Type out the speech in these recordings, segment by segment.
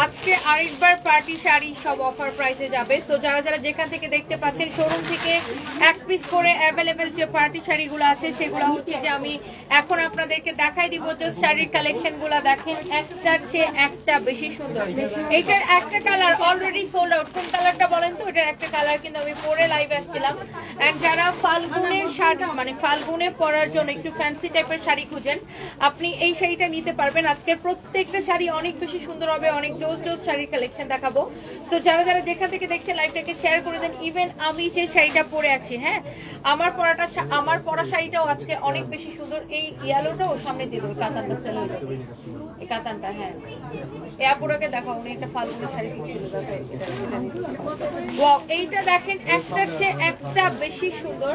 আজকে আরেকবার পার্টি শাড়ি সব অফার প্রাইসে যাবে। সো যারা যারা যেখান থেকে দেখতে পাচ্ছেন শোরুম থেকে এক পিস করে অ্যাভেলেবেল যে পার্টি শাড়িগুলো আছে সেগুলো হচ্ছে যে আমি এখন আপনাদেরকে দেখাই দিব। জাস্ট শাড়ির কালেকশনগুলো দেখেন, একটার চেয়ে একটা বেশি সুন্দর। এইটার একটা কালার অলরেডি সোল্ড আউট। কোন কালারটা বলেন তো? এটার একটা কালার কিন্তু আমি পরে লাইভে আসছিলাম। এন্ড যারা ফাল্গুনের শাড়ি মানে ফাল্গুনে পরার জন্য একটু ফ্যান্সি টাইপের শাড়ি খুঁজেন, আপনি এই শাড়িটা নিতে পারবেন। আজকের প্রত্যেকটা শাড়ি অনেক বেশি সুন্দর হবে, অনেক জোস জোস শাড়ির কালেকশন দেখাবো। সো যারা যারা যেখান থেকে দেখছেন লাইভটাকে শেয়ার করে দেন। ইভেন আমি যে শাড়িটা পরে আছি, হ্যাঁ আমার পরা শাড়িটাও আজকে অনেক বেশি সুন্দর। এই ইয়েলোটা ওর সামনে দিয়ে দেবো, কাতানটা সেল হয়ে যাবে। এই কাতানটা হ্যাঁ এয়াপুরাকে দেখাও, উনি একটা ফাল্গুনের শাড়ি খুঁজছিল। ওয়াও, এইটা দেখেন একটার চেয়ে একটা বেশি সুন্দর,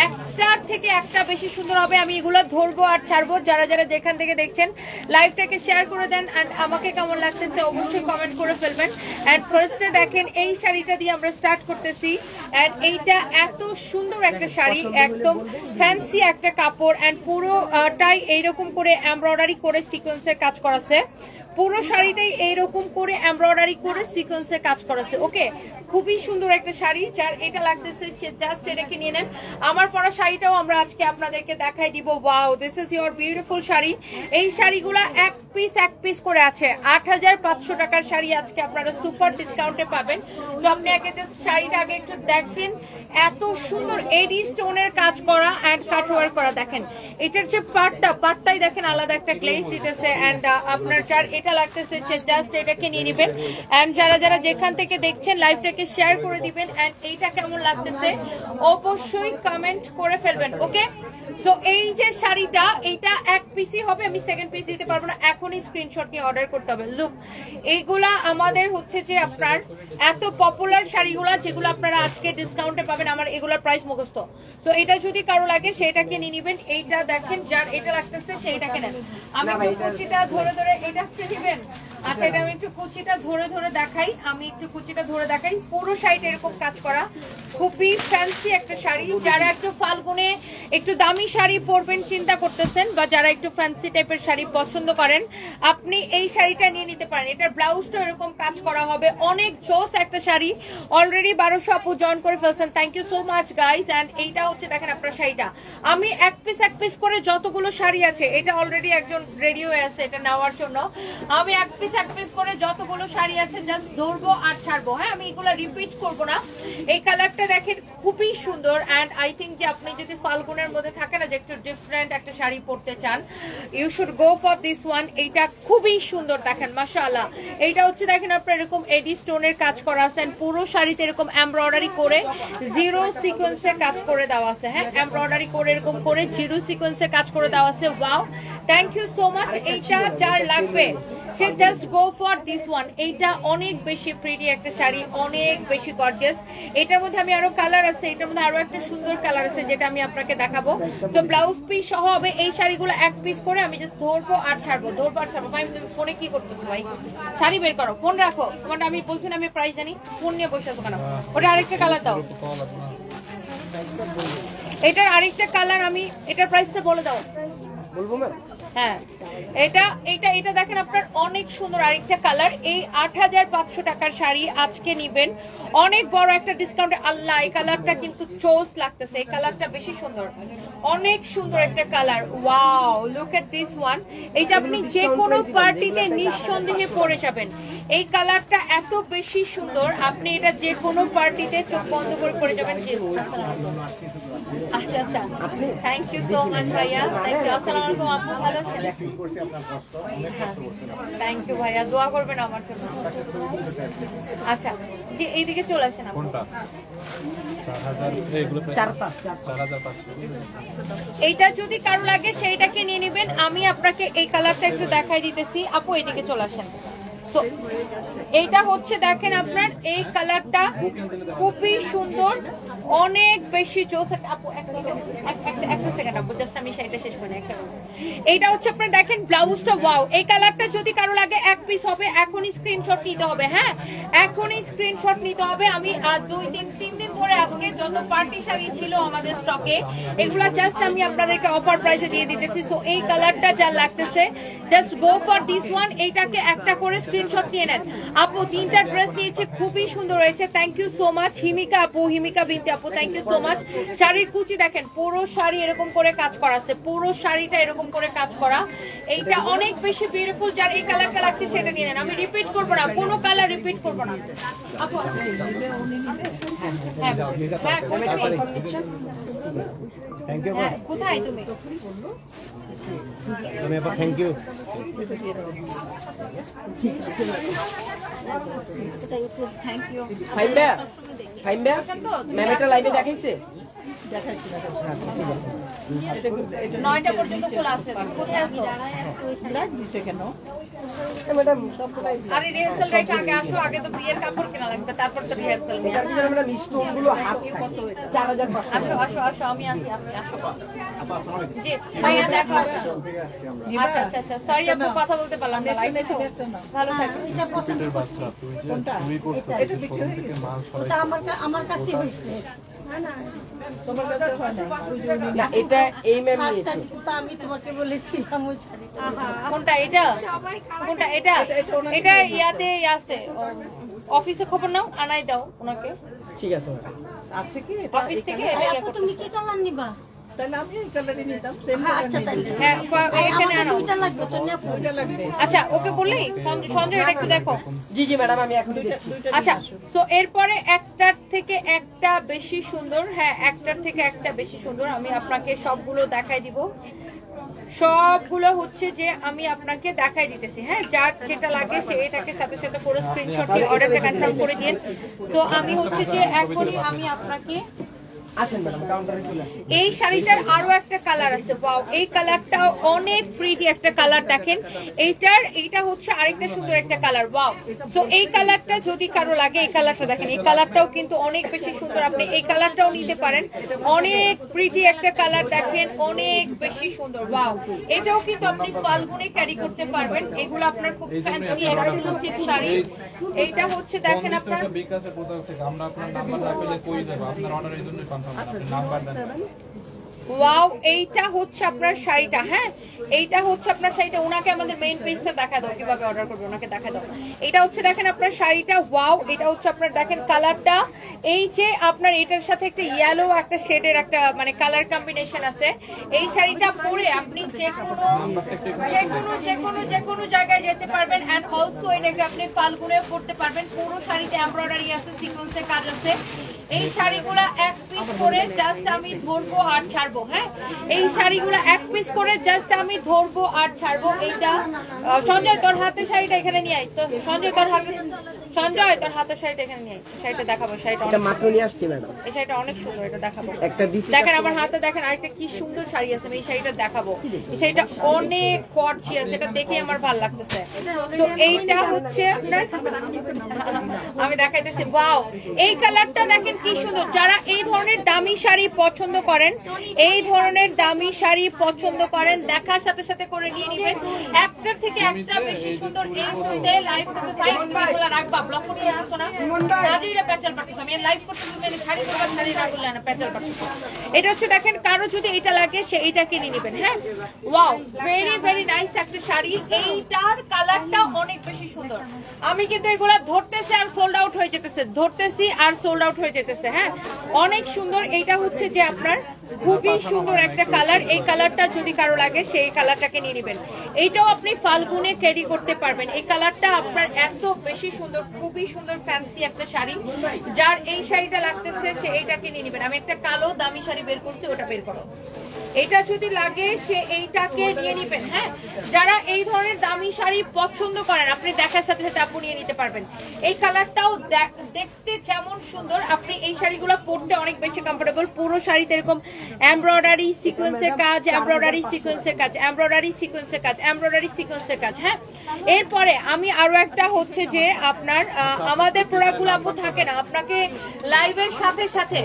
একটার থেকে একটা বেশি সুন্দর হবে। আমি এগুলো ধরবো আর ছাড়বো। যারা যারা যেখান থেকে দেখছেন লাইভটাকে শেয়ার করে দেন। এন্ড আমাকে কেমন লাগতেছে অবশ্যই কমেন্ট করে ফেলবেন। এন্ড ফার্স্টে দেখেন এই শাড়িটা দিয়ে আমরা স্টার্ট করতেছি। এন্ড এইটা এত সুন্দর একটা শাড়ি, একদম ফ্যান্সি একটা কাপড়। এন্ড পুরোটাই এইরকম করে এমব্রয়ডারি করে সিকোয়েন্সের কাজ করাছে। পুরো শাড়িটাই এইরকম করে এমব্রয়ডারি করে সিকোয়েন্সের কাজ করাছে। ওকে, খুবই সুন্দর একটা শাড়ি। যার এটা লাগতেছে জাস্ট এটাকে নিয়ে নেন। আমার পরা শাড়িটাও আমরা আজকে আপনাদেরকে দেখাই দিব। Wow, this is your beautiful sari. এই শাড়িগুলা এক পিস করে আছে। ৮৫০০ টাকার শাড়ি আজকে আপনারা সুপার ডিসকাউন্টে পাবেন। তো আপনি আগে জাস্ট শাড়িটা আগে একটু দেখেন, এত সুন্দর এডি স্টোনের কাজ করা এন্ড কাটওয়ার্ক করা। দেখেন এটার যে পার্টটাই দেখেন আলাদা একটা গ্লেজ দিতেছে। এন্ড আপনার যার এটা লাগতেছে সে জাস্ট এটাকে নিয়ে নেবেন। এন্ড যারা যারা যেখান থেকে দেখছেন লাইভটাকে শেয়ার করে দিবেন। এন্ড এইটা কেমন লাগতেছে অবশ্যই কমেন্ট করে ফেলবেন। ওকে, সো এই যে শাড়িটা এইটা এক পিসই হবে, আমি সেকেন্ড পিস দিতে পারবো না। এখনই স্ক্রিনশট নিয়ে অর্ডার করতে হবে। লুক, এইগুলা আমাদের হচ্ছে যে আপনার এত পপুলার শাড়িগুলা যেগুলো আপনারা আজকে ডিসকাউন্টে পাবেন। আমার এগুলার প্রাইস মুখস্থ। সো এটা যদি কারো লাগে সেটাকে নিয়ে নিবেন। এইটা দেখেন যার এটা লাগতেছে সেইটাকে নেন। আমি কুচিটা ধরে ধরে এটা নেবেন। আচ্ছা, এটা আমি একটু কুচিটা ধরে ধরে দেখাই। পুরো শাড়িটা এরকম কাজ করা, খুবই ফ্যান্সি একটা শাড়ি। যারা একটু ফাল্গুনে একটু দামি শাড়ি পরবেন চিন্তা করতেছেন, বা যারা একটু ফ্যান্সি টাইপের শাড়ি পছন্দ করেন, আপনি এই শাড়িটা নিয়ে নিতে পারেন। এটার ব্লাউজটা এরকম কাজ করা হবে, অনেক জোস একটা শাড়ি। অলরেডি 1200 আপু জয়েন করে ফেলছেন, thank you so much guys. And এইটা হচ্ছে দেখেন আপনার শাড়িটা আমি এক পিস করে যতগুলো শাড়ি আছে, এটা অলরেডি একজন রেডি হয়ে আছে এটা নেওয়ার জন্য। আমি এক পিস করে যতগুলো শাড়ি আছে জাস্ট ধরবো আর ছাড়বো। হ্যাঁ, আমি এগুলো রিপিট করবো না। এই কালারটা দেখেন খুবই সুন্দর। এন্ড আই থিঙ্ক যে আপনি যদি ফাল্গুনের মধ্যে থাকে না যে একটু ডিফারেন্ট একটা শাড়ি পরতে চান, you should go for this one. এইটা খুবই সুন্দর দেখেন, মাশাআল্লাহ। এইটা হচ্ছে দেখেন আপনার এরকম এডি স্টোনের কাজ করা আছে। পুরো শাড়িতে এরকম এমব্রয়ডারি করে জিরো সিকোয়েন্সের কাজ করে দেওয়া আছে। হ্যাঁ, এমব্রয়ডারি করে এরকম করে জিরো সিকোয়েন্সের কাজ করে দেওয়া আছে। Wow, thank you so much. এইটা যার লাগবে সে just go for this one. এইটা অনেক বেশি প্রিটি একটা শাড়ি, অনেক বেশি গর্জিয়াস। এটার মধ্যে আমি আরো কালার আছে, এটার মধ্যে আরো একটা সুন্দর কালার আছে যেটা আমি আপনাকে দেখাবো। তো ব্লাউজ পিস সহ হবে। এই শাড়িগুলো এক পিস করে আমি জাস্ট ধরবো আর ছাড়বো। ভাই তুমি ফোনে কি করতেছো? ভাই শাড়ি বের করো, ফোন রাখো। তোমার আমি বলছি না আমি প্রাইস জানি, ফোন নিয়ে বসে আছো কেন? ওটা আরেকটা কালার দাও। এটার আরেকটা কালার আমি, এটার প্রাইসটা বলে দাও। বলবো ম্যাম? হ্যাঁ, এটা দেখেন আপনার অনেক সুন্দর আরেকটা কালার। এই ৮৫০০ টাকার শাড়ি আজকে নিবেন অনেক বড় একটা ডিসকাউন্টে। আল্লাহ, এই কালারটা কিন্তু চোস লাগতেছে। এই কালারটা বেশি সুন্দর, অনেক সুন্দর একটা colour. Wow, look at this one. এটা আপনি যে কোনো পার্টিতে নিঃসন্দেহে পরে যাবেন। এই কালারটা এত বেশি সুন্দর, আপনি এটা যে কোনো পার্টিতে চোখ বন্ধ করে পরে যাবেন। আচ্ছা, থ্যাংক ইউ সো মাচ ভাইয়া, থ্যাংক ইউ। আসসালামু আলাইকুম আপু, ভালো আছেন? থ্যাংক ইউ ভাইয়া, দোয়া করবেন আমার জন্য। আচ্ছা জি, এইদিকে চলে আসেন আপু। এইটা যদি কারো লাগে সেইটাকে নিয়ে নিবেন। আমি আপনাকে এই কালারটা একটু দেখাই দিতেছি। আপু এইদিকে চলে আসেন। তো এইটা হচ্ছে দেখেন আপনার এই কালারটা খুবই সুন্দর, অনেক বেশি জোস। আপু একটা সেকেন্ড আপু, জাস্ট আমি শাড়িটা শেষ করে। এইটা হচ্ছে আপনার দেখেন ব্লাউজটা। ওয়াও, এই কালারটা যদি কারো লাগে এক পিস পিস হবে, এখনই স্ক্রিনশট নিতে হবে। হ্যাঁ, এখনই স্ক্রিনশট নিতে হবে। আমি 3 দিন ধরে আজকে যত পার্টি শাড়ি ছিল আমাদের স্টকে এগুলা জাস্ট আমি আপনাদেরকে অফার প্রাইসে দিয়ে দিতেছি। সো এই কালারটা যা লাগতেছে just go for this one. এইটাকে একটা করে স্ক্রিনশট নিয়ে নেন। আপু 3টা ড্রেস নিয়েছে, খুবই সুন্দর হয়েছে। Thank you so much Himika আপু, হিমিকা বিনতি আপু, থ্যাংক ইউ সো মাচ। শাড়ির কুচি দেখেন, পুরো শাড়ি এরকম করে কাজ করা আছে, পুরো শাড়িটা এরকম করে কাজ করা। এইটা অনেক বেশি বিউটিফুল। যার এই কালারটা লাগছে সেটা নিয়ে নেন। আমি রিপিট করবো না, কোনো কালার রিপিট করবো না আপু। কোথায় তুমি? Thank you. Thank you. Ma'am এটা লাইভে দেখাইছে? 9টা পর্যন্ত খোলা আছে। কোথায় আছো? আরে রিহার্সাল রেখে আগে আসো, আগে তো বিয়ের কাপড় কেনা লাগবে, তারপর তো রিহার্সাল। আসো আসো আসো, আমি আসি আসি আসো। জি ভাইয়া দেখো। আচ্ছা আচ্ছা আচ্ছা, সরি আপু কথা বলতে পারলাম না। লাইভে তো ভালো থাকো। ওটা আমার কাছে হইছে তোমার কাছে হয় না, এটা এই ম্যাম নিয়েছে। আমি তোমাকে বলেছিলাম ওই শাড়িটা। কোনটা এটা? কোনটা এটা? এটা ইয়াতে আছে, অফিসে খবর নাও, আনাই দাও ওনাকে। ঠিক আছে আছে কি অফিস থেকে এটা ইয়া করতে। তুমি কি কালার নিবা? তাহলে আমি এই কালারই নিতাম। আচ্ছা তাহলে হ্যাঁ, এখানে আনো। দুইটা লাগবে তো না? দুইটা লাগবে। আচ্ছা ওকে বললি সঞ্জয় এটা একটু দেখো। জি জি ম্যাডাম, আমি এখনই দেখছি। আচ্ছা, সো এরপরে একটার থেকে একটা বেশি সুন্দর। হ্যাঁ, একটার থেকে একটা বেশি সুন্দর। আমি আপনাকে সবগুলো দেখাই দিব। সবগুলো হচ্ছে যে আমি আপনাকে দেখাই দিতেছি। হ্যাঁ, যার যেটা লাগে সে এটাকে সাথে সাথে পুরো স্ক্রিনশট দিয়ে অর্ডারটা কনফার্ম করে দিন। সো আমি হচ্ছে যে এখনই আমি আপনাকে আসেন ম্যাডাম, কাউন্টারে চলে আসেন। এই শাড়িটার আরো একটা কালার আছে। ওয়াও, এই কালারটা অনেক প্রিটি একটা কালার। দেখেন এইটা হচ্ছে আরেকটা সুন্দর একটা কালার। ওয়াও, সো এই কালারটা যদি কারো লাগে, এই কালারটা দেখেন, এই কালারটাও কিন্তু অনেক বেশি সুন্দর। আপনি এই কালারটাও নিতে পারেন, অনেক প্রিটি একটা কালার। দেখেন অনেক বেশি সুন্দর। ওয়াও, এটাও কিন্তু আপনি ফাল্গুনে ক্যারি করতে পারবেন। এগুলো আপনার খুব ফ্যান্সি এক্সক্লুসিভ শাড়ি। এইটা হচ্ছে দেখেন আপনার বিকাশে কোথাও থেকে আমরা আপনার নাম্বার না পেলে কই দেব, আপনার অর্ডারের জন্য কনফার্ম আপনি নাম্বার দেন। ওয়াও, এইটা হচ্ছে আপনার শাড়িটা। হ্যাঁ, এইটা হচ্ছে আপনার শাড়িটা। ওনাকে আমাদের মেইন পেজটা দেখা দাও, কিভাবে অর্ডার করবে ওনাকে দেখা দাও। এটা হচ্ছে দেখেন আপনার শাড়িটা। ওয়াও, এটা হচ্ছে আপনার দেখেন কালারটা। এই যে আপনার এটার সাথে একটা ইয়েলো একটা শেডের একটা মানে কালার কম্বিনেশন আছে। এই শাড়িটা পরে আপনি যে কোনো জায়গায় যেতে পারবেন। এন্ড অলসো এটাকে আপনি ফাল্গুনে পরতে পারবেন। পুরো শাড়িতে এমব্রয়ডারি আছে, সিকোয়েন্সের কাজ আছে। এই শাড়িগুলা এক পিস করে জাস্ট আমি ধরবো আর ছাড়বো। হ্যাঁ, এই শাড়িগুলা এক পিস করে জাস্ট আমি ধরবো আর ছাড়বো। এইটা সঞ্জয় তোর হাতে শাড়িটা এখানে নিয়ে আয় তো। সঞ্জয় তোর হাতে শাড়িটা এখানে নিয়ে আয়। শাড়িটা দেখাবো। শাড়িটা মাত্র নিয়ে আসছি ম্যাডাম। এই শাড়িটা অনেক সুন্দর, এটা দেখাবো। একটা দিছি দেখেন আমার হাতে, দেখেন আরেকটা কি সুন্দর শাড়ি আছে। আমি এই শাড়িটা দেখাবো। এই শাড়িটা অনেক গর্জিয়াস, এটা দেখে আমার ভালো লাগতেছে। তো এইটা হচ্ছে আপনার আমি দেখাইতেছি। ওয়াও, এই কালারটা দেখেন কি সুন্দর। যারা এই ধরনের দামি শাড়ি পছন্দ করেন, দেখার সাথে সাথে করে নিয়ে নেবেন। একটার থেকে একটা বেশি সুন্দর। এই মুহূর্তে লাইভ করতে ভাই তুমি এগুলো রাখবা, ব্লক করতে আসছো না, কাজেইরা প্যাচাল পাঠিয়েছো। আমি লাইভ করতে তুমি শাড়ি করবা, শাড়ি না করলে না প্যাচাল পাঠিয়েছো। এটা হচ্ছে দেখেন, কারো যদি এটা লাগে সে এইটা কিনে নেবেন। হ্যাঁ, ওয়াও, ভেরি ভেরি নাইস একটা শাড়ি। এইটার কালারটা অনেক বেশি সুন্দর। আমি কিন্তু এগুলা ধরতেছি আর সোল্ড আউট হয়ে যেতেছে। হ্যাঁ, অনেক সুন্দর। এইটা হচ্ছে যে আপনার খুবই সুন্দর একটা কালার। এই কালারটা যদি কারো লাগে সেই কালারটাকে নিয়ে নেবেন। এইটাও আপনি ফাল্গুনে ক্যারি করতে পারবেন। এই কালারটা আপনার এত বেশি সুন্দর, খুবই সুন্দর ফ্যান্সি একটা শাড়ি। যার এই শাড়িটা লাগতেছে সে এইটাকে নিয়ে নেবেন। আমি একটা কালো দামি শাড়ি বের করছি, ওটা বের করো। এটা যদি লাগে সে এইটাকে নিয়ে নিবেন। হ্যাঁ, যারা এই ধরনের দামি শাড়ি পছন্দ করেন আপনি দেখার সাথে সাথে আপনি নিয়ে নিতে পারবেন। এই কালারটাও দেখতে যেমন সুন্দর, আপনি এই শাড়িগুলো পরতে অনেক বেশি কমফোর্টেবল। পুরো শাড়িতে এরকম এমব্রয়ডারি সিকোয়েন্সের কাজ, হ্যাঁ, এরপরে আমি আরো একটা হচ্ছে যে আপনার আমাদের প্রোডাক্টগুলো আপু থাকে না, আপনাকে লাইভের সাথে সাথে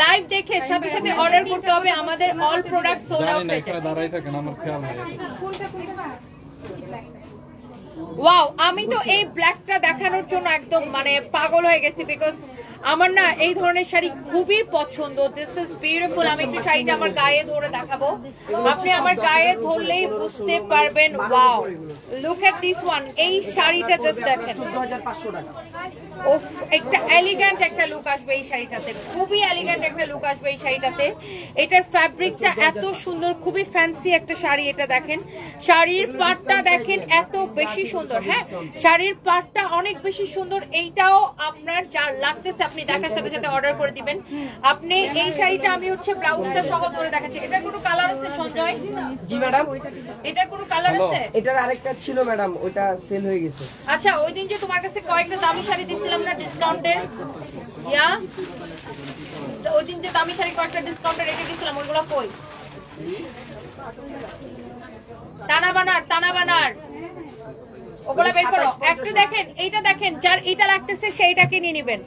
লাইভ দেখে সাথে সাথে অর্ডার করতে হবে। আমাদের অল প্রোডাক্ট সোল্ড আউট হয়ে যায়। দাঁড়াই থাকেন, আমার খেয়াল নাই। ওয়াও, আমি তো এই ব্ল্যাকটা দেখানোর জন্য একদম মানে পাগল হয়ে গেছি, বিকজ আমার না এই ধরনের শাড়ি খুবই পছন্দ। This is beautiful. আমি একটু শাড়িটা আমার গায়ে ধরে দেখাবো, আপনি আমার গায়ে ধরলেই বুঝতে পারবেন। Wow, look at this one. এই শাড়িটা জাস্ট দেখেন, 14,500 টাকা। ওফ, একটা এলিগ্যান্ট একটা লুক আসবে এই শাড়িটাতে, খুবই এলিগ্যান্ট একটা লুক আসবে এই শাড়িটাতে। এটার ফ্যাব্রিকটা এত সুন্দর, খুবই ফ্যান্সি একটা শাড়ি। এটা দেখেন, শাড়ির পাটটা দেখেন এত বেশি সুন্দর। হ্যাঁ, শাড়ির পাটটা অনেক বেশি সুন্দর। এইটাও আপনার যা লাগতেছে আপনি দেখার সাথে সাথে অর্ডার করে দিবেন। আপনি এই শাড়িটা আমি হচ্ছে ব্লাউজটা সহ ধরে দেখাচ্ছি। এটার কোনো কালার আছে সঞ্জয়? জি ম্যাডাম, এটার কোনো কালার আছে? এটার আরেকটা ছিল ম্যাডাম, ওইটা সেল হয়ে গেছে। আচ্ছা, ওই দিন যে তোমার কাছে কয়েকটা দামি শাড়ি দিছিলাম না ডিসকাউন্টে, ইয়া ওই দিন যে দামি শাড়ি কয়েকটা ডিসকাউন্টে রেখে গেছিলাম, ওইগুলো কই? টানা বানার ওগুলা বের করো। একটা দেখেন, এইটা দেখেন, যার এইটা লাগতেছে সেইটাকে নিয়ে নেবেন।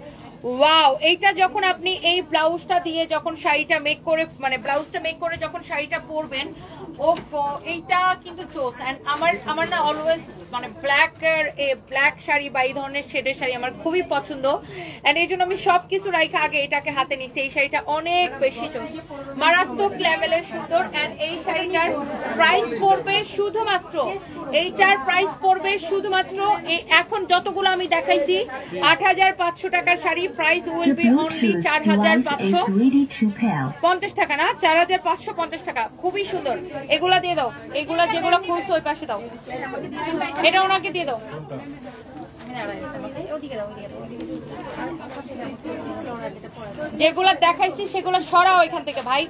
ওয়াও, এইটা যখন আপনি এই ব্লাউজটা দিয়ে যখন শাড়িটা মেক করে, মানে ব্লাউজটা মেক করে যখন শাড়িটা পরবেন, ওফ, এইটা কিন্তু জোস। এন্ড আমার না অলওয়েজ মানে ব্ল্যাক শাড়ি বা এই ধরনের শেডের শাড়ি আমার খুবই পছন্দ। এন্ড এই জন্য আমি সবকিছু রাইখা আগে এটাকে হাতে নিছি। এই শাড়িটা অনেক বেশি জোস, মারাত্মক লেভেলের সুন্দর। এন্ড এই শাড়িটার প্রাইস পড়বে শুধুমাত্র, এইটার প্রাইস পড়বে শুধুমাত্র এখন যতগুলো আমি দেখাইছি 8,500 টাকার sari. Price will be only 4,550 টাকা, না 4,550 টাকা। খুবই সুন্দর। এগুলা দিয়ে দাও, এগুলা যেগুলো খুলছো ওই পাশে দাও, এটা ওনাকে দিয়ে দাও। যেগুলা দেখাইছি সেগুলো সরাও এখান থেকে ভাই,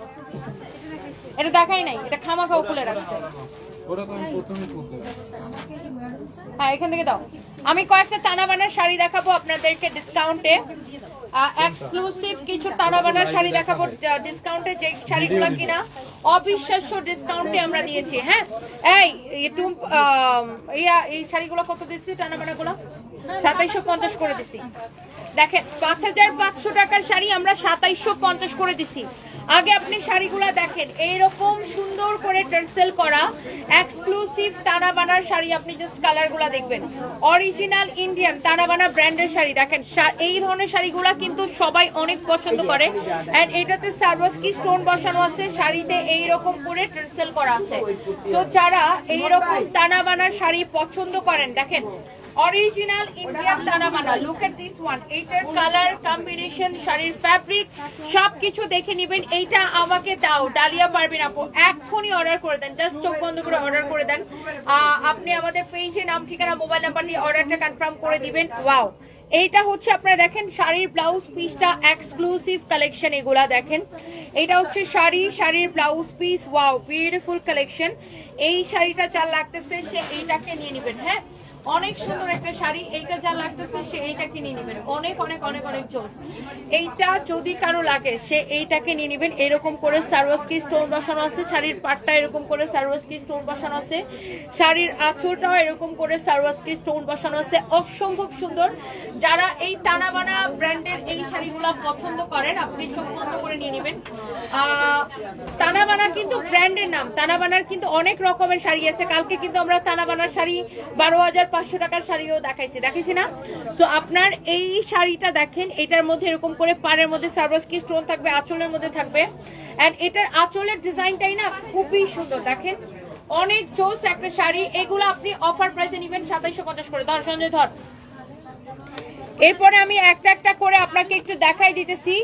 এটা দেখাই নাই, এটা খামাখাও খুলে রাখছে। ওটা তো আমি প্রথমে খুলতে। হ্যাঁ, এখান থেকে দাও। আমি কয়েকটা টানা বানার শাড়ি দেখাবো আপনাদেরকে ডিসকাউন্টে, এক্সক্লুসিভ কিছু টানা বানার শাড়ি দেখাবো ডিসকাউন্টে, যে শাড়িগুলো কিনা অবিশ্বাস্য ডিসকাউন্টে আমরা দিয়েছি। হ্যাঁ, এই শাড়িগুলো কত দিচ্ছি? টানা বানাগুলো 2750 করে দিচ্ছি। দেখেন, 5,500 টাকার শাড়ি আমরা 2750 করে দিচ্ছি। আগে আপনি শাড়িগুলো দেখেন, এইরকম সুন্দর করে টার্সেল করা এক্সক্লুসিভ তানাবানার শাড়ি। আপনি জাস্ট কালারগুলো দেখবেন, অরিজিনাল ইন্ডিয়ান তানাবানা ব্র্যান্ডের শাড়ি। দেখেন, এই ধরনের শাড়িগুলো কিন্তু সবাই অনেক পছন্দ করে। এন্ড এটাতে সার্ভাসকি স্টোন বসানো আছে, শাড়িতে এইরকম করে টার্সেল করা আছে। তো যারা এইরকম তানাবানার শাড়ি পছন্দ করেন, দেখেন original Indian তানাবানা, look at this one. এইটার কালার কম্বিনেশন, শাড়ির ফ্যাব্রিক সবকিছু দেখে নেবেন। এইটা আমাকে দাও ডালিয়া পারবেন আপু, এক্ষুনি অর্ডার করে দেন, জাস্ট চোখ বন্ধ করে অর্ডার করে দেন। আপনি আমাদের পেজে নাম, ঠিকানা, মোবাইল নাম্বার দিয়ে অর্ডারটা কনফার্ম করে দিবেন। ওয়াও, এইটা হচ্ছে আপনারা দেখেন শাড়ির ব্লাউজ পিসটা এক্সক্লুসিভ কালেকশন। এগুলা দেখেন, এটা হচ্ছে শাড়ির blouse piece. Wow, beautiful collection. এই শাড়িটা যা লাগতেছে সে এইটাকে নিয়ে নেবেন। হ্যাঁ, অনেক সুন্দর একটা শাড়ি। এইটা যা লাগতেছে সে এইটাকে নিয়ে নেবেন। অনেক অনেক অনেক অনেক জোস। এইটা যদি কারো লাগে সে এইটাকে নিয়ে নেবেন। এরকম করে সার্ভাসকি স্টোন বসানো আছে, শাড়ির পাটটা এরকম করে সার্ভাসকি স্টোন বসানো আছে, শাড়ির আঁচলটাও এরকম করে সার্ভাসকি স্টোন বসানো আছে। অসম্ভব সুন্দর। যারা এই টানাবানা ব্র্যান্ডের এই শাড়িগুলো পছন্দ করেন, আপনি চোখ বন্ধ করে নিয়ে নেবেন। টানাবানা কিন্তু ব্র্যান্ডের নাম, টানাবানার কিন্তু অনেক রকমের শাড়ি আছে। কালকে কিন্তু আমরা টানাবানার শাড়ি 12,500 টাকার শাড়িও দেখাইছি না? তো আপনার এই শাড়িটা দেখেন, এটার মধ্যে এরকম করে পাড়ের মধ্যে সার্ভাসকি স্টোন থাকবে, আঁচলের মধ্যে থাকবে। এন্ড এটার আঁচলের ডিজাইনটাই না খুবই সুন্দর। দেখেন, অনেক জোস একটা শাড়ি। এগুলো আপনি অফার প্রাইসে নেবেন 2750 করে। ধর সঞ্জয়, ধর। এরপরে আমি একটা একটা করে আপনাকে একটু দেখাই দিতেছি।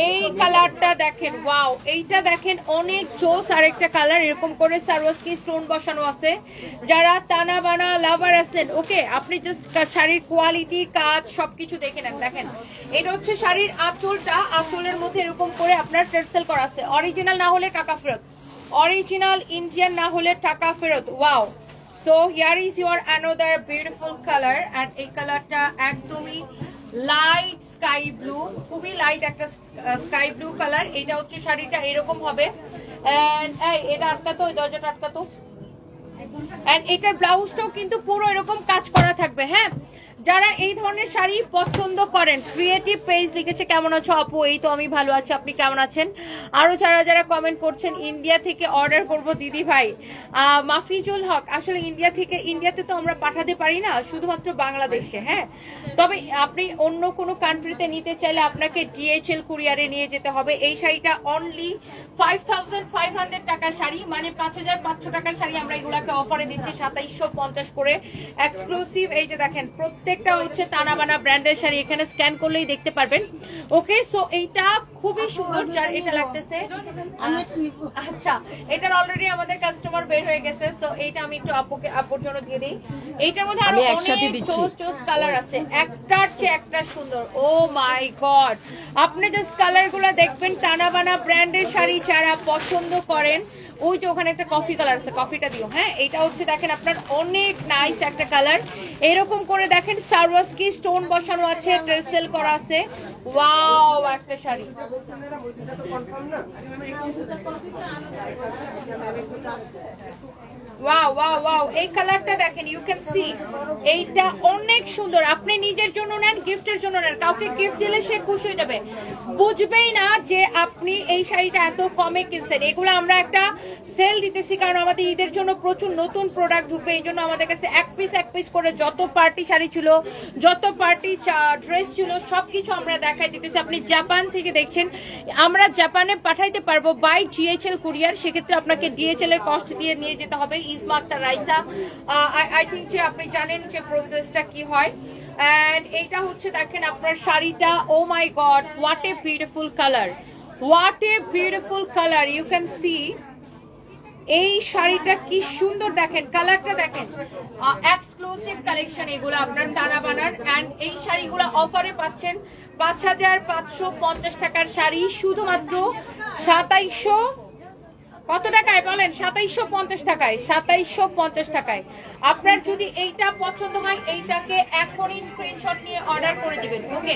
এই কালারটা দেখেন, ওয়াও, এইটা দেখেন অনেক জোস। আর একটা কালার এরকম করে সার্ভাসকি স্টোন বসানো আছে। যারা তানাবানা লাভার আছেন, ওকে, আপনি জাস্ট শাড়ির কোয়ালিটি, কাজ সবকিছু দেখে নেন। দেখেন, এটা হচ্ছে শাড়ির আঁচলটা, আঁচলের মধ্যে এরকম করে আপনার টার্সেল করা আছে। অরিজিনাল না হলে টাকা ফেরত, অরিজিনাল ইন্ডিয়ান না হলে টাকা ফেরত। Wow, so here is your another beautiful colour. And এই কালারটা একদমই লাইট স্কাই ব্লু, খুবই লাইট একটা স্কাই ব্লু কালার। এটা হচ্ছে শাড়িটা এরকম হবে। এন্ড এটা আটকাতো, ওই দরজাটা আটকাতো। এন্ড এটার ব্লাউজটাও কিন্তু পুরো এরকম কাজ করা থাকবে। হ্যাঁ, যারা এই ধরনের শাড়ি পছন্দ করেন, ক্রিয়েটিভ পেজ লিখেছে কেমন আছো আপু, এই তো আমি ভালো আছি, আপনি কেমন আছেন? আরো যারা যারা কমেন্ট করছেন ইন্ডিয়া থেকে অর্ডার করব দিদি ভাই, মাফিজুল হক, আসলে ইন্ডিয়াতে তো আমরা পাঠাতে পারি না, শুধুমাত্র বাংলাদেশে। হ্যাঁ, তবে আপনি অন্য কোনো কান্ট্রিতে নিতে চাইলে আপনাকে ডিএচএল কুরিয়ারে নিয়ে যেতে হবে। এই শাড়িটা অনলি 5500 টাকার শাড়ি, মানে 5500 টাকার শাড়ি আমরা এগুলাকে অফারে দিচ্ছি 2750 করে এক্সক্লুসিভ। এই যে দেখেন প্রত্যেকটা হচ্ছে তানাবানা ব্র্যান্ডের শাড়ি, এখানে স্ক্যান করলেই দেখতে পারবেন। ওকে, সো এইটা খুবই সুন্দর, যার এটা লাগতেছে। আচ্ছা, এটার অলরেডি আমাদের কাস্টমার বের হয়ে গেছে, সো এইটা আমি একটু আপুর জন্য দিয়ে দিই। এইটার মধ্যে আরো অনেক চোজ কালার আছে, একটার চেয়ে একটা সুন্দর। ও মাই গড, আপনি জাস্ট কালার গুলা দেখবেন। তানাবানা ব্র্যান্ডের শাড়ি যারা পছন্দ করেন, ওই যে ওখানে একটা কফি কালার আছে, কফিটা দিও। হ্যাঁ, এটা হচ্ছে দেখেন আপনার অনেক নাইস একটা কালার। এরকম করে দেখেন সারওয়াস্কি স্টোন বসানো আছে, টার্সেল করা আছে। ওয়াও, একটা শাড়ি। ওয়াও ওয়াও ওয়াও, এই কালারটা দেখেন, ইউ ক্যান সি, এইটা অনেক সুন্দর। আপনি নিজের জন্য নেন, গিফটের জন্য নেন, কাউকে গিফট দিলে সে খুশি হয়ে যাবে, বুঝবেই না যে আপনি এই শাড়িটা এত কমে কিনছেন। এগুলো আমরা একটা সেল দিতেছি, কারণ আমাদের ঈদের জন্য প্রচুর নতুন প্রোডাক্ট ঢুকবে, এই জন্য আমাদের কাছে এক পিস করে যত পার্টি শাড়ি ছিল, যত পার্টি ড্রেস ছিল, সবকিছু আমরা দেখাই দিতেছি। আপনি জাপান থেকে দেখছেন, আমরা জাপানে পাঠাইতে পারবো বাই ডিএচএল কুরিয়ার, সেক্ষেত্রে আপনাকে ডিএচএল এর কস্ট দিয়ে নিয়ে যেতে হবে ইসমার্কটা রাইসা। আই থিঙ্ক যে আপনি জানেন যে প্রসেসটা কি হয়। এন্ড এইটা হচ্ছে দেখেন আপনার শাড়িটা, oh my god, what a beautiful colour, what a beautiful colour, you can see. এই শাড়িটা কি সুন্দর, দেখেন কালারটা দেখেন, এক্সক্লুসিভ কালেকশন এগুলো আপনার তানাবানার। এন্ড এই শাড়িগুলো অফারে পাচ্ছেন 5550 টাকার শাড়ি, শুধুমাত্র 2700 কত টাকায় বলেন? 2750 টাকায়, 2750 টাকায়। আপনার যদি এইটা পছন্দ হয়, এইটাকে এখনই স্ক্রিনশট নিয়ে অর্ডার করে দিবেন। ওকে,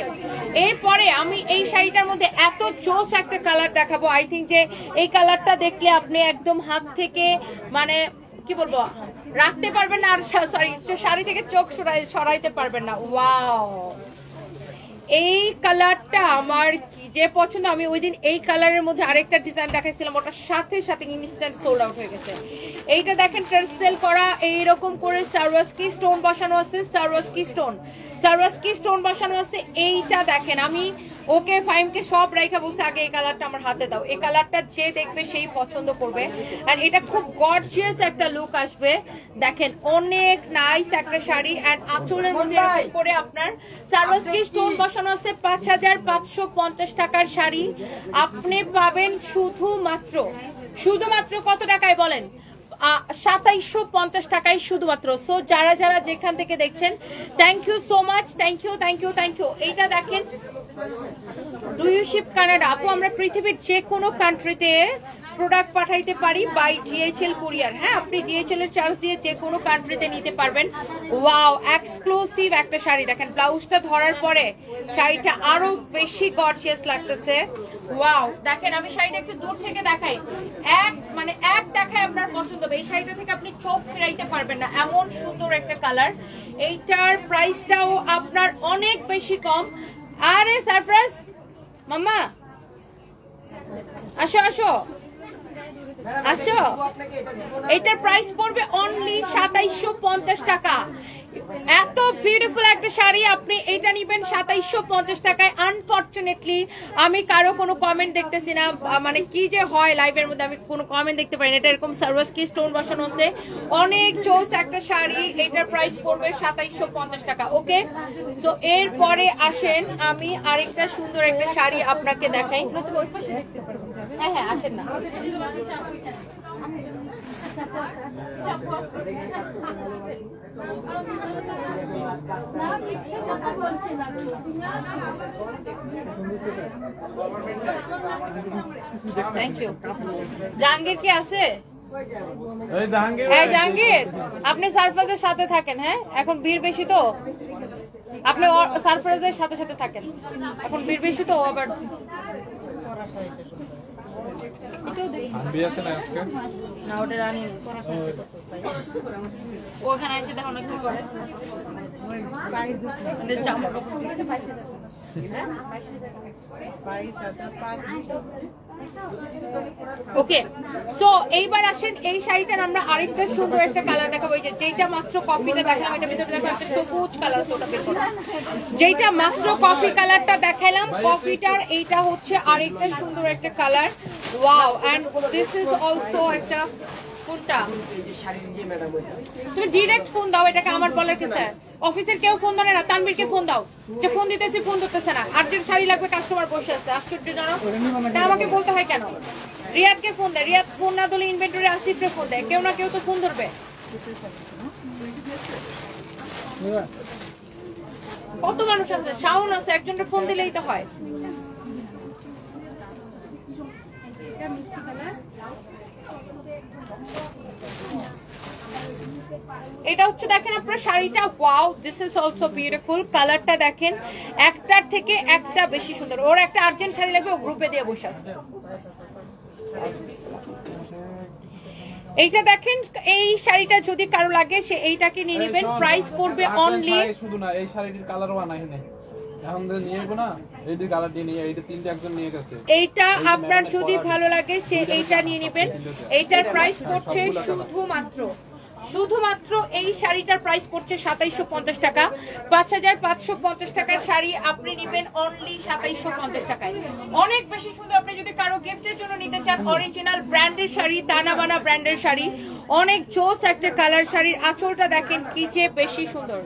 এরপরে আমি এই শাড়িটার মধ্যে এত জোস একটা কালার দেখাবো, আই থিঙ্ক যে এই কালারটা দেখলে আপনি একদম হাত থেকে মানে কি বলবো রাখতে পারবেন না, আর সরি শাড়ি থেকে চোখ সরাইতে পারবেন না। ওয়াও, এই কালারটা আমার যে পছন্দ। আমি ওই দিন এই কালারের মধ্যে আরেকটা ডিজাইন দেখাইছিলাম, ওটার সাথে সাথে ইনস্ট্যান্ট সোল্ড আউট হয়ে গেছে। এইটা দেখেন টার্সেল করা, এইরকম করে সারওয়াস্কি স্টোন বসানো আছে, সারওয়াস্কি স্টোন বসানো আছে। এইটা দেখেন, আমি ওকে ফাইমকে সব রাইখা বলছে আগে এই কালারটা আমার হাতে দাও, এই কালারটা যে দেখবে সেই পছন্দ করবে। আর এটা খুব গর্জিয়াস একটা লুক আসবে। দেখেন অনেক নাইস একটা শাড়ি, এন্ড আঁচলের মধ্যে এরকম করে আপনার সারওয়াস্কি স্টোন বসানো আছে। 5550 টাকার শাড়ি আপনি পাবেন শুধুমাত্র কত টাকায় বলেন? 2750 টাকায় শুধুমাত্র। সো যারা যারা যেখান থেকে দেখছেন, thank you so much, thank you. এইটা দেখেন, ডু ইউ শিপ কানাডা? আপু, আমরা পৃথিবীর যে কোনো কান্ট্রিতে প্রোডাক্ট পাঠাইতে পারি বাই ডিএচএল কুরিয়ার। হ্যাঁ, আপনি ডিএচএল এর চার্জ দিয়ে যে কোনো কান্ট্রিতে নিতে পারবেন। ওয়াও, এক্সক্লুসিভ একটা শাড়ি। দেখেন ব্লাউজটা ধরার পরে শাড়িটা আরো বেশি গর্জিয়াস লাগতেছে। ওয়াও, দেখেন আমি শাড়িটা একটু দূর থেকে দেখাই, এক দেখায় আপনার পছন্দ হবে। এই শাড়িটা থেকে আপনি চোখ ফেরাইতে পারবেন না, এমন সুন্দর একটা কালার। এইটার প্রাইসটাও আপনার অনেক বেশি কম। আরে সারপ্রাইজ মাম্মা, আসো, এটার প্রাইস পড়বে অনলি 2750 টাকা। এত বিউটিফুল একটা শাড়ি, আপনি এটা নিবেন 2750 টাকায়। আনফরচুনেটলি আমি কারো কোনো কমেন্ট দেখতেছি না, মানে কি যে হয় লাইভের মধ্যে আমি কোনো কমেন্ট দেখতে পারি না। এটা এরকম সারওয়াস্কি স্টোন বসানো আছে, অনেক চোস একটা শাড়ি। এটার প্রাইস পড়বে 2750 টাকা। ওকে, সো এরপরে আসেন আমি আরেকটা সুন্দর একটা শাড়ি আপনাকে দেখাই। হ্যাঁ, আসেন না। Thank you. জাহাঙ্গীর কি আছে? জাহাঙ্গীর, আপনি সারফরাজের সাথে থাকেন। হ্যাঁ, এখন ভিড় বেশি তো, আপনি সারফরাজের সাথে থাকেন, এখন ভিড় বেশি তো। আবার ওখানে এসে দেখো না কি করে। মানে জামা কাপড় ওকে। সো এইবার আসেন এই শাড়িটার আমরা আরেকটা সুন্দর একটা কালার দেখাবো। এই যে যেটা মাত্র কফিটা দেখালাম, এটা ভিতরে দেখো একটা সবুজ কালার, ওটা বের করো। যেটা মাত্র কফি কালারটা দেখাইলাম, কফিটার এইটা হচ্ছে আরেকটা সুন্দর একটা colour. Wow, and this is also একটা কোনটা, তুমি ডিরেক্ট ফোন দাও এটাকে, আমার বলার কি স্যার অফিসের কেউ ফোন ধরে না, তানবীরকে ফোন দাও, যে ফোন দিতেছি ফোন ধরতেছে না, আর্জেন্ট শাড়ি লাগবে, কাস্টমার বসে আছে, আশ্চর্যজনক। তা আমাকে বলতে হয় কেন? রিয়াদকে ফোন দেয়, রিয়াদ ফোন না দিলে ইনভেন্টরি আসিফরে ফোন দেয়, কেউ না কেউ তো ফোন ধরবে। কত মানুষ আছে, শাওন আছে, একজনের ফোন দিলেই তো হয়। এটা হচ্ছে দেখেন আপনার শাড়িটা, wow this is also beautiful. কালারটা দেখেন একটার থেকে একটা বেশি সুন্দর। ওর একটা আর্জেন্ট শাড়ি লাগবে, ও গ্রুপে দিয়ে বসে আছে। এইটা দেখেন, এই শাড়িটা যদি কারো লাগে সে এইটাকে নিয়ে নেবেন, প্রাইস পড়বে অনলি। শুধু না, এই শাড়িটির কালারও বানাই নাই, এখন নিয়ে যাবো না, এইটির কালার দিয়ে নিয়ে, এইটা তিনটা একজন নিয়ে গেছে। এইটা আপনার যদি ভালো লাগে সে এইটা নিয়ে নেবেন। এইটার প্রাইস পড়ছে শুধুমাত্র এই শাড়িটার প্রাইস পড়ছে 2750 টাকা। 5550 টাকার শাড়ি আপনি নেবেন অনলি 2750 টাকায়। অনেক বেশি সুন্দর। আপনি যদি কারো গিফটের জন্য নিতে চান, অরিজিনাল ব্র্যান্ডের শাড়ি, দানা বানা ব্র্যান্ডের শাড়ি, অনেক জোস একটা কালার। শাড়ির আঁচলটা দেখেন কি যে বেশি সুন্দর,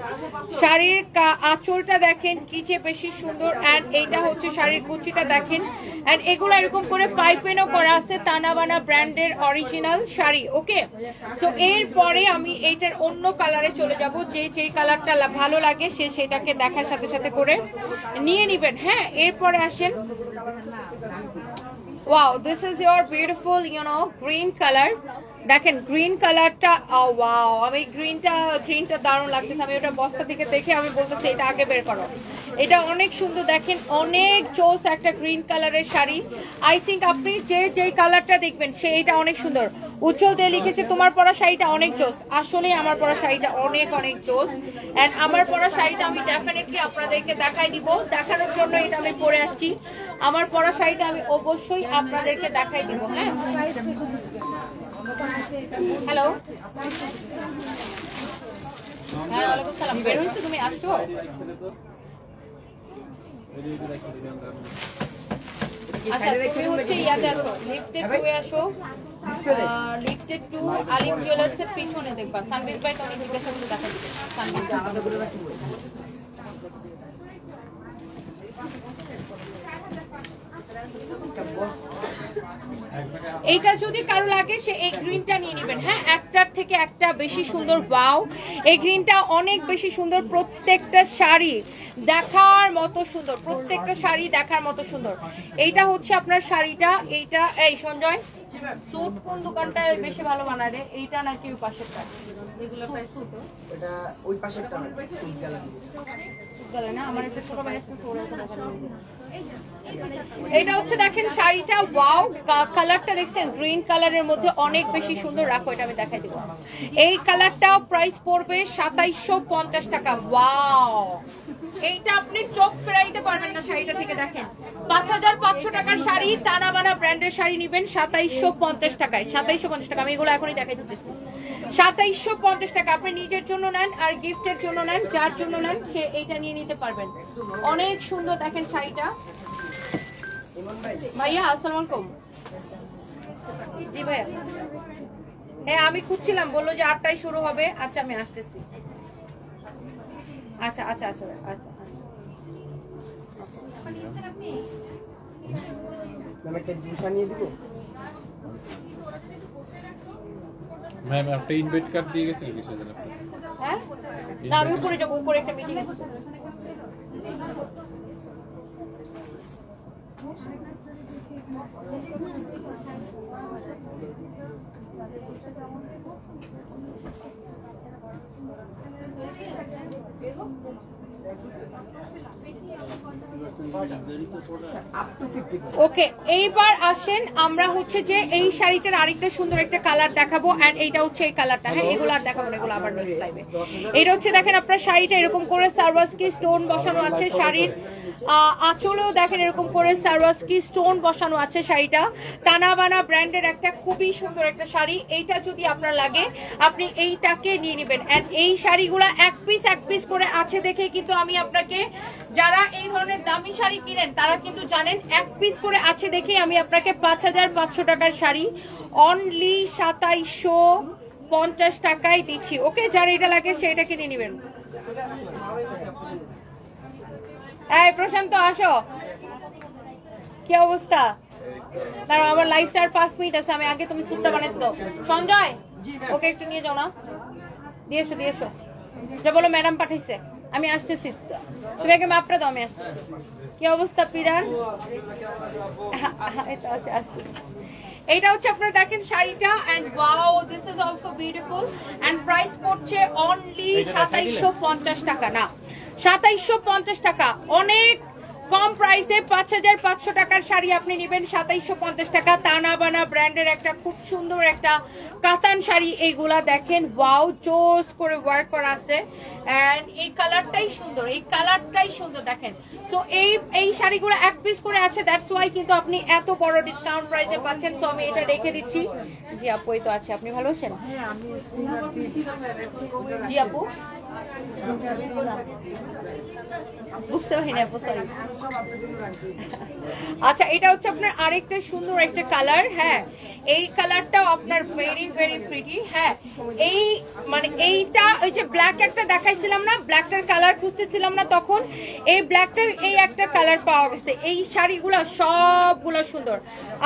শাড়ির আঁচলটা দেখেন কি যে বেশি সুন্দর। এন্ড এইটা হচ্ছে শাড়ির কুচিটা দেখেন, এন্ড এগুলো এরকম করে পাইপেনও করা আছে, দানা বানা ব্র্যান্ডের অরিজিনাল শাড়ি। ওকে, সো এরপরে আমি এইটার অন্য কালারে চলে যাব। যে কালারটা ভালো লাগে সে সেটাকে দেখার সাথে সাথে করে নিয়ে নেবেন। হ্যাঁ, এরপরে আসেন, wow this is your beautiful green colour. দেখেন গ্রিন কালারটা, ওয়াও, আমি গ্রিনটা দারুণ লাগতেছে। আমি ওটা বস্তা থেকে দেখে আমি বলতেছি এটা আগে বের করো। এটা অনেক সুন্দর, দেখেন অনেক জোস একটা গ্রিন কালারের শাড়ি। আই থিঙ্ক আপনি যে কালারটা দেখবেন সে এটা অনেক সুন্দর। উজ্জ্বল দিয়ে লিখেছে তোমার পরা শাড়িটা অনেক জোস। আসলে আমার পরা শাড়িটা অনেক জোস, এন্ড আমার পরা শাড়িটা আমি ডেফিনেটলি আপনাদেরকে দেখাই দিব। দেখানোর জন্য এটা আমি পরে আসছি। আমার পরা শাড়িটা আমি অবশ্যই আপনাদেরকে দেখাই দিব। হ্যাঁ, হ্যালো, হ্যাঁ ওয়ালাইকুম সালাম। বের হইছো তুমি, আসছো? আচ্ছা, তুমি হচ্ছে ইয়াতে আসো, লিফটে 2 এ আসো, লিফটে 2 আলিম জুয়েলার্স এর পিছনে দেখবা সানবিজ ভাই তোমাকে জিজ্ঞাসা করে দেখা দিবে। সানবিজ এইটা যদি কারো লাগে সে এই গ্রিনটা নিয়ে নেবেন। হ্যাঁ, একটার থেকে একটা বেশি সুন্দর। ওয়াও, এই গ্রিনটা অনেক বেশি সুন্দর। প্রত্যেকটা শাড়ি দেখার মতো সুন্দর, প্রত্যেকটা শাড়ি দেখার মতো সুন্দর। এইটা হচ্ছে আপনার শাড়িটা। এইটা এই সঞ্জয় স্যুট কোন দোকানটায় বেশি ভালো বানায় রে, এইটা নাকি ওই পাশেরটা? এগুলো প্রায় স্যুট, এটা ওই পাশেরটা সুট গেল না। আমার একটা ছোট ভাই আছে, ওরা তো দেখানো। এটা হচ্ছে দেখেন শাড়িটা, ওয়াও, কালারটা দেখছেন গ্রিন কালারের মধ্যে অনেক বেশি সুন্দর। রাখো, এটা আমি দেখাই দিব। এই কালারটাও প্রাইস পড়বে 2750 টাকা। ওয়াও, এইটা আপনি চোখ ফেরাইতে পারবেন না শাড়িটা থেকে। দেখেন 5500 টাকার শাড়ি, টানা বানা ব্র্যান্ডের শাড়ি নেবেন 2750 টাকায়। 2750 টাকা, আমি এগুলো এখনই দেখাই দিতেছি। 2750 টাকা। আপনি নিজের জন্য নেন আর গিফটের জন্য নেন, যার জন্য নেন সে এইটা নিয়ে নিতে পারবেন। অনেক সুন্দর দেখেন শাড়িটা। ভাইয়া আসসালামু আলাইকুম। জি ভাইয়া, হ্যাঁ আমি খুঁজছিলাম, বললো যে 8টায় শুরু হবে। আচ্ছা আমি আসতেছি। আচ্ছা আচ্ছা আচ্ছা আচ্ছা একটা জুস আনিয়ে দিব। ম্যাম একটা ইনভাইট কার্ড দিয়ে গেছিল কিসের জন্য? হ্যাঁ, না আমি উপরে যাবো, উপরে একটা মিটিং আছে। ওকে, এইবার আসেন আমরা হচ্ছে যে এই শাড়িটার আরেকটা সুন্দর একটা কালার দেখাবো এন্ড এইটা হচ্ছে এই কালারটা। হ্যাঁ, এগুলো আর দেখাবো না, এগুলো আবার নেক্সট টাইমে। এটা হচ্ছে দেখেন আপনার শাড়িটা এরকম করে সারওয়াস্কি স্টোন বসানো আছে, শাড়ির আঁচলেও দেখেন এরকম করে সারওয়াস্কি স্টোন বসানো আছে। শাড়িটা তানাবানা ব্র্যান্ডের একটা খুবই সুন্দর একটা শাড়ি। এইটা যদি আপনার লাগে আপনি এইটাকে নিয়ে নেবেন। এন্ড এই শাড়িগুলো এক পিস করে আছে দেখে কিন্তু আমি আপনাকে, যারা এই ধরনের দামি শাড়ি কিনেন তারা কিন্তু জানেন এক পিস করে আছে দেখে আমি আপনাকে 5500 টাকার শাড়ি অনলি 2750 টাকায় দিচ্ছি। ওকে, যার এটা লাগে সেটা কিনে নেবেন। এই প্রশান্ত আসো, কি অবস্থা? দাঁড়াও, আমার লাইফটা আর 5 মিনিট আছে, আমি আগে তুমি স্যুটটা বানাতে দাও। সঞ্জয়, ওকে একটু নিয়ে যাও না, দিয়েছো যা বলো ম্যাডাম পাঠাইছে, আমি আসতেছি, তুমি আগে মাপটা দাও, আমি আসতেছি। কি অবস্থা পিরান? আসতেছি। এইটা হচ্ছে আপনারা দেখেন শাড়িটা and wow, this is also beautiful and price পড়ছে অনলি 2750 টাকা। না, 2750 টাকা, অনেক কম প্রাইসে 5500 টাকার শাড়ি আপনি নেবেন 2750 টাকা। তানাবানা ব্র্যান্ডের একটা খুব সুন্দর একটা কাতান শাড়ি। এইগুলা দেখেন, ওয়াও, জোস করে ওয়ার্ক করা আছে এন্ড এই কালারটাই সুন্দর, দেখেন। সো এই শাড়িগুলো এক পিস করে আছে, দ্যাটস ওয়াই কিন্তু আপনি এত বড় ডিসকাউন্ট প্রাইসে পাচ্ছেন। সো আমি এটা রেখে দিচ্ছি। জি আপু, এই তো আছে, আপনি ভালো আছেন? জি আপু, বুঝতে পারিনি আপু, সরি। আচ্ছা, এটা হচ্ছে আপনার আরেকটা সুন্দর একটা কালার। হ্যাঁ, এই কালারটাও আপনার ভেরি ভেরি প্রিটি। হ্যাঁ, এই মানে এইটা ওই যে ব্ল্যাক একটা দেখাইছিলাম না, ব্ল্যাকটার কালার খুঁজতেছিলাম না তখন, এই ব্ল্যাকটার এই একটা কালার পাওয়া গেছে। এই শাড়িগুলো সবগুলো সুন্দর।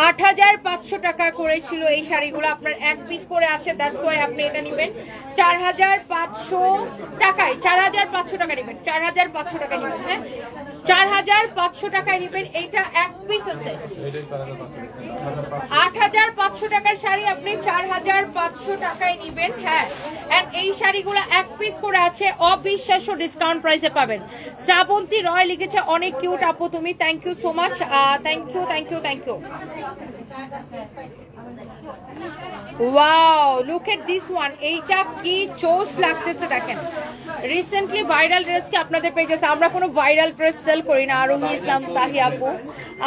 8500 টাকা করেছিল এই শাড়িগুলো, আপনার এক পিস করে আছে, দ্যাটস ওয়াই আপনি এটা নেবেন 4500 টাকায়। 4500 টাকা নেবেন, 4500 টাকা নেবেন। হ্যাঁ, 4500 টাকায় নেবেন। এইটা এক পিস আছে, 8500 টাকার শাড়ি আপনি 4500 টাকায় নেবেন। হ্যাঁ, এন্ড এই শাড়িগুলো এক পিস করে আছে, অবিশ্বাস্য ডিসকাউন্ট প্রাইসে পাবেন। শ্রাবন্তী রয় লিখেছে, অনেক কিউট আপু তুমি, thank you so much, thank you. Wow, look at this one, এইটা কি চোস লাগতেছে দেখেন। রিসেন্টলি ভাইরাল ড্রেস কি আপনাদের পেয়ে গেছে? আমরা কোনো ভাইরাল ড্রেস সেল করি না, আরোহী ইসলাম তাহি আপু।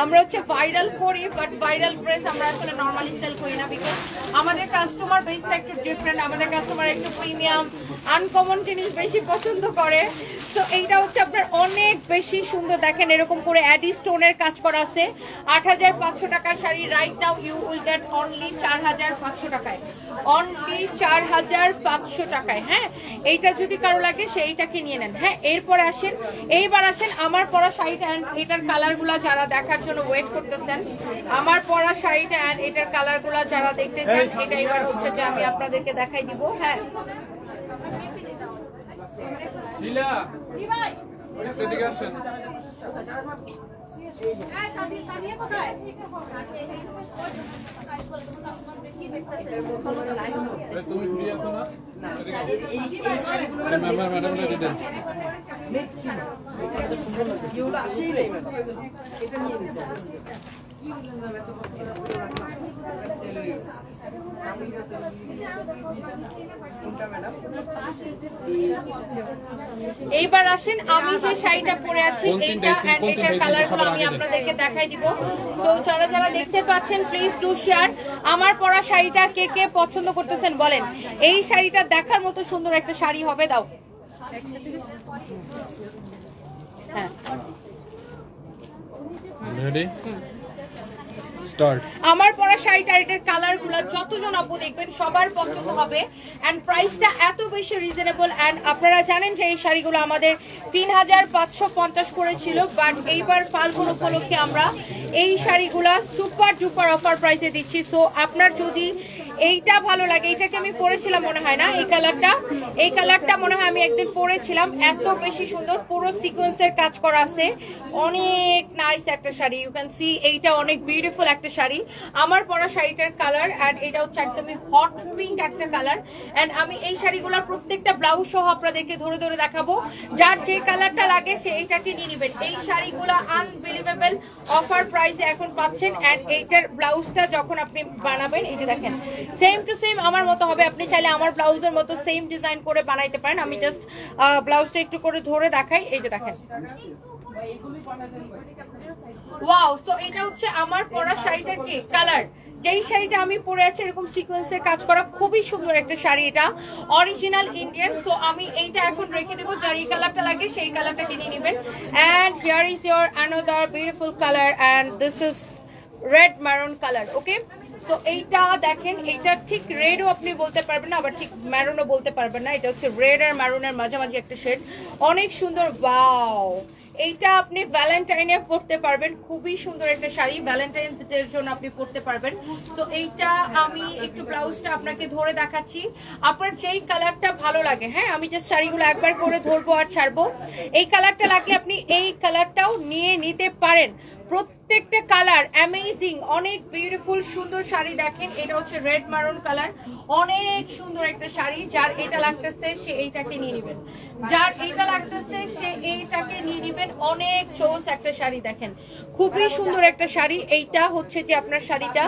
আমরা হচ্ছে ভাইরাল করি, বাট ভাইরাল ড্রেস আমরা আসলে নর্মালি সেল করি না, বিকজ আমাদের কাস্টমার বেসটা একটু ডিফারেন্ট। আমাদের কাস্টমার একটু প্রিমিয়াম আনকমন জিনিস বেশি পছন্দ করে। তো এইটা হচ্ছে আপনার অনেক বেশি সুন্দর, দেখেন এরকম করে অ্যাডি স্টোনের কাজ করা আছে। 8500 টাকার sari right now you will get only 4500 টাকায়, অনলি 4500 টাকায়। হ্যাঁ, এইটা যদি কারো লাগে সেইটাকে নিয়ে নেন। হ্যাঁ, এইবার আসেন আমার পরা শাড়িটা এন্ড এটার কালারগুলা যারা দেখার জন্য ওয়েট করতেছেন, আমার পরা শাড়িটা এন্ড এটার কালারগুলা যারা দেখতে চান, এটা এবার হচ্ছে যে আমি আপনাদেরকে দেখাই দিব। হ্যাঁ, শিলা, জি ভাই, এদিকে আসেন। তুমি ফ্রি আছো না? ম্যাডাম দিতেন এইবার আসেন আমি যে শাড়িটা পরে আছি, এইটা এন্ড এটার কালারগুলো আমি আপনাদেরকে দেখাই দিব। সো যারা দেখতে পাচ্ছেন প্লিজ ডু শেয়ার। আমার পরা শাড়িটা কে কে পছন্দ করতেছেন বলেন। এই শাড়িটা দেখার মতো সুন্দর একটা শাড়ি হবে, দাও। হ্যাঁ, রেডি স্টার্ট। আমার পরা শাড়িটা এটার কালারগুলো যতজন আপু দেখবেন সবার পছন্দ হবে এন্ড প্রাইসটা এত বেশি রিজনেবল। এন্ড আপনারা জানেন যে এই শাড়িগুলো আমাদের 3550 করেছিল, বাট এইবার ফাল্গুন উপলক্ষে আমরা এই শাড়িগুলা সুপার ডুপার অফার প্রাইসে দিচ্ছি। সো আপনার যদি এইটা ভালো লাগে, এইটাকে আমি পরেছিলাম মনে হয় না, এই কালারটা মনে হয় আমি একদিন পরেছিলাম, এত বেশি সুন্দর, পুরো সিকোয়েন্সের কাজ করা আছে, অনেক নাইস একটা শাড়ি। ইউ ক্যান সি এইটা অনেক বিউটিফুল একটা শাড়ি, আমার পরা শাড়িটার কালার, অ্যান্ড এটা হচ্ছে একদমই হট পিঙ্ক একটা কালার। অ্যান্ড আমি এই শাড়িগুলোর প্রত্যেকটা ব্লাউজ সহ আপনাদেরকে ধরে ধরে দেখাবো, যার যে কালারটা লাগে সে এইটাকে নিয়ে নেবেন। এই শাড়িগুলো আনবিলিভেবল অফার প্রাইসে এখন পাচ্ছেন। অ্যান্ড এইটার ব্লাউজটা যখন আপনি বানাবেন, এই যে দেখেন সেম টু সেম আমার মতো হবে, আপনি চাইলে আমার ব্লাউজের মতো সেম ডিজাইন করে বানাইতে পারেন। আমি জাস্ট ব্লাউজটা একটু করে ধরে দেখাই, এই যে দেখেন, ওয়াও। সো এটা হচ্ছে আমার পরা শাড়িটার কি কালার, যেই শাড়িটা আমি পরে আছি এরকম সিকোয়েন্সের কাজ করা, খুবই সুন্দর একটা শাড়ি, এটা অরিজিনাল ইন্ডিয়ান। সো আমি এইটা এখন রেখে দেবো, যার এই কালারটা লাগে সেই কালারটা কিনে নেবেন। And here is your another beautiful colour, and this is red maroon colour. Okay, so এইটা দেখেন, এইটা ঠিক রেডও আপনি বলতে পারবেন না, আবার ঠিক ম্যারুনও বলতে পারবেন না, এটা হচ্ছে রেড আর ম্যারুনের মাঝামাঝি একটা শেড, অনেক সুন্দর। ওয়াও, এইটা আপনি ভ্যালেন্টাইনে পরতে পারবেন, খুবই সুন্দর একটা শাড়ি, ভ্যালেন্টাইন্স ডের জন্য আপনি পরতে পারবেন। তো এইটা আমি একটু ব্লাউজটা আপনাকে ধরে দেখাচ্ছি, আপনার যেই কালারটা ভালো লাগে। হ্যাঁ, আমি জাস্ট শাড়িগুলো একবার করে ধরবো আর ছাড়বো, এই কালারটা লাগলে আপনি এই কালারটাও নিয়ে নিতে পারেন। প্রত্যেকটা কালার অ্যামেজিং, অনেক বিউটিফুল সুন্দর শাড়ি। দেখেন এটা হচ্ছে রেড মারুন কালার, অনেক সুন্দর একটা শাড়ি, যার এটা লাগতেছে সে এইটাকে নিয়ে নেবেন, যার এইটা লাগতেছে সে এইটাকে নিয়ে নেবেন, অনেক চোস একটা শাড়ি। দেখেন খুবই সুন্দর একটা শাড়ি, এইটা হচ্ছে যে আপনার শাড়িটা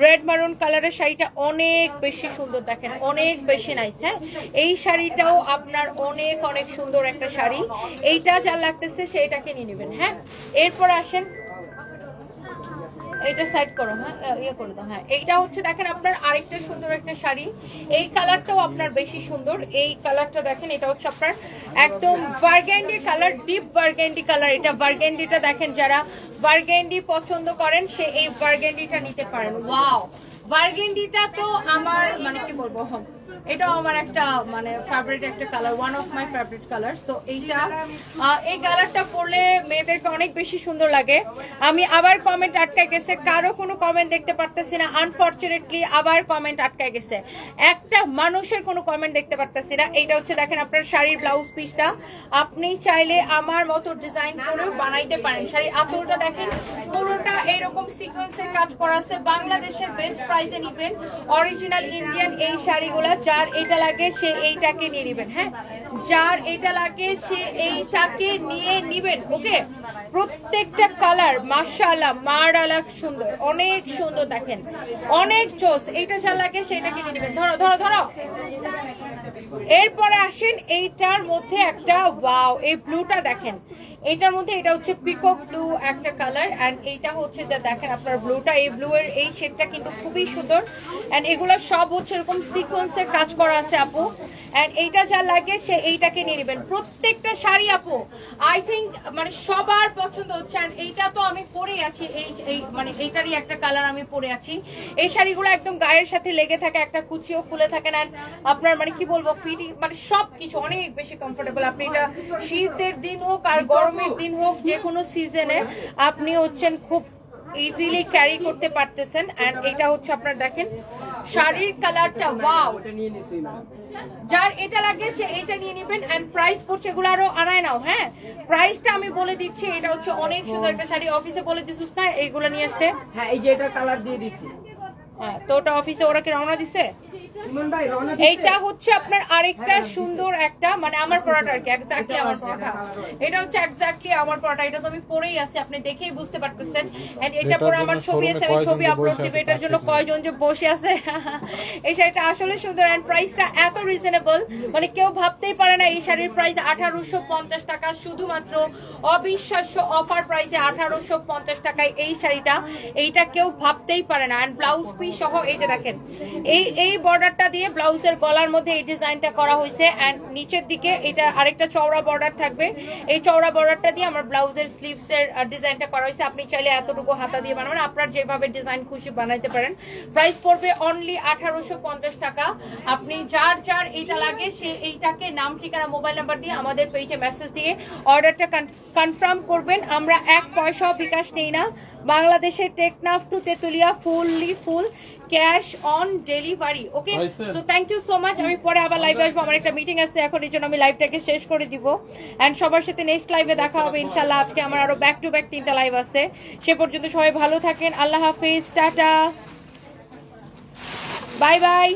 রেড মারুন কালারের শাড়িটা অনেক বেশি সুন্দর, দেখেন অনেক বেশি নাইস। হ্যাঁ, এই শাড়িটাও আপনার অনেক অনেক সুন্দর একটা শাড়ি, এইটা যার লাগতেছে সে এটাকে নিয়ে নেবেন। হ্যাঁ, এরপর আসেন, এটা সাইড করো, হ্যাঁ ইয়ে করে দাও। হ্যাঁ, এইটা হচ্ছে দেখেন আপনার আরেকটা সুন্দর একটা শাড়ি, এই কালারটাও আপনার বেশি সুন্দর, এই কালারটা দেখেন, এটা হচ্ছে আপনার একদম burgundy colour, deep burgundy colour. এটা বার্গেন্ডিটা দেখেন, যারা বার্গেন্ডি পছন্দ করেন সে এই বার্গেন্ডিটা নিতে পারেন। ওয়াও, বার্গেন্ডিটা তো আমার মানে কি বলবো, এটাও আমার একটা মানে ফেভারিট একটা colour, one of my favourite colour. So এইটা এই কালারটা পরলে মেয়েদেরকে অনেক বেশি সুন্দর লাগে। আমি আবার কমেন্ট আটকায় গেছে, কারো কোনো কমেন্ট দেখতে পারতেছি না, আনফরচুনেটলি আবার কমেন্ট আটকায় গেছে, একটা মানুষের কোনো কমেন্ট দেখতে পারতেছি না। এইটা হচ্ছে দেখেন আপনার শাড়ির ব্লাউজ পিসটা, আপনি চাইলে আমার মতো ডিজাইন করেও বানাইতে পারেন। শাড়ির আঁচলটা দেখেন, পুরোটা এরকম সিকোয়েন্সের কাজ করা আছে, বাংলাদেশের বেস্ট প্রাইসে নিবেন অরিজিনাল ইন্ডিয়ান এই শাড়িগুলা। যার এটা লাগে সে এইটাকে নিয়ে নিবেন। হ্যাঁ, যার এটা লাগে সে এইটাকে নিয়ে নিবেন। ওকে, প্রত্যেকটা কালার মাশাআল্লাহ মারালা সুন্দর, অনেক সুন্দর, দেখেন অনেক চোস, এইটা যা লাগে সেটাকে নিয়ে নিবেন। ধরো ধরো ধরো। এরপরে আসেন এইটার মধ্যে একটা, ওয়াও, এই ব্লুটা দেখেন, এইটার মধ্যে এটা হচ্ছে পিকক ব্লু একটা কালার, এন্ড এইটা হচ্ছে যা দেখেন আপনার ব্লুটা, এই ব্লু এর এই শেডটা কিন্তু খুবই সুন্দর। এন্ড এগুলো সব হচ্ছে এরকম সিকোয়েন্সের কাজ করা আছে আপু। এন্ড এইটা যা লাগে সে এইটাকে নিয়ে নেবেন। প্রত্যেকটা শাড়ি আপু আই থিঙ্ক মানে সবার পছন্দ হচ্ছে। এন্ড এইটা তো আমি পরে আছি, এই মানে এইটারই একটা কালার আমি পরে আছি। এই শাড়িগুলো একদম গায়ের সাথে লেগে থাকে, একটা কুচিও ফুলে থাকে না, আপনার মানে কি বলবো ফিটিং মানে সবকিছু অনেক বেশি কমফোর্টেবল। আপনি এটা শীতের দিন হোক আর গরমের দিন হোক, যে কোনো সিজনে আপনি হচ্ছেন খুব ইজিলি ক্যারি করতে পারতেছেন। এন্ড এটা হচ্ছে আপনার দেখেন শাড়ির কালারটা, ওয়াও, যার এটা লাগে সে এইটা নিয়ে নেবেন। এন্ড প্রাইস পড়ছে, এগুলো আরো আনায় নাও। হ্যাঁ, প্রাইসটা আমি বলে দিচ্ছি, এটা হচ্ছে অনেক সুন্দর একটা শাড়ি। অফিসে বলে দিছিস না এইগুলো নিয়ে আসতে? হ্যাঁ, এই যে এটা কালার দিয়ে দিছি। হ্যাঁ, তো ওটা অফিসে ওরা কি রওনা দিছে? এইটা হচ্ছে আপনার আরেকটা সুন্দর একটা মানে আমার পরাটা আর কি, এক্স্যাক্টলি আমার পরাটা, এটা হচ্ছে এক্স্যাক্টলি আমার পরাটা। এটা তো আমি পরেই আছি, আপনি দেখেই বুঝতে পারতেছেন। এন্ড এটা পরে আমার ছবি আছে, আমি ছবি আপলোড দিব। এটার জন্য কয়জন যে বসে আছে এই শাড়িটা আসলে সুন্দর। এন্ড প্রাইসটা এত রিজনেবল, মানে কেউ ভাবতেই পারে না এই শাড়ির প্রাইস 1850 টাকা, শুধুমাত্র অবিশ্বাস্য অফার প্রাইসে 1850 টাকায় এই শাড়িটা, এইটা কেউ ভাবতেই পারে না। এন্ড ব্লাউজ পিস সহ এই যে দেখেন এই বর্ডারটা দিয়ে ব্লাউজের গলার মধ্যে এই ডিজাইনটা করা হয়েছে। এন্ড নিচের দিকে এটা আরেকটা চওড়া বর্ডার থাকবে, এই চওড়া বর্ডারটা দিয়ে আমার ব্লাউজের স্লিভস এর ডিজাইনটা করা হয়েছে। আপনি চাইলে এতটুকু হাতা দিয়ে বানাবেন, আপনার যেভাবে ডিজাইন খুশি বানাইতে পারেন। প্রাইস পড়বে অনলি 1850 টাকা। আপনি যার যার এইটা লাগে সে এইটাকে নাম ঠিকানা মোবাইল নাম্বার দিয়ে আমাদের পেজে মেসেজ দিয়ে অর্ডারটা কনফার্ম করবেন। আমরা 1 পয়সাও বিকাশ নেই না, বাংলাদেশের Teknaf to Tetulia full cash on delivery. Okay, so thank you so much. আমি পরে আবার লাইভে আসবো, আমার একটা মিটিং আছে এখন, এই জন্য আমি লাইভটাকে শেষ করে দিব। অ্যান্ড সবার সাথে নেক্সট লাইভে দেখা হবে ইনশাল্লাহ। আজকে আমার আরো ব্যাক টু ব্যাক 3টা লাইভ আছে। সে পর্যন্ত সবাই ভালো থাকেন, আল্লাহ হাফিজ, টাটা, বাই বাই।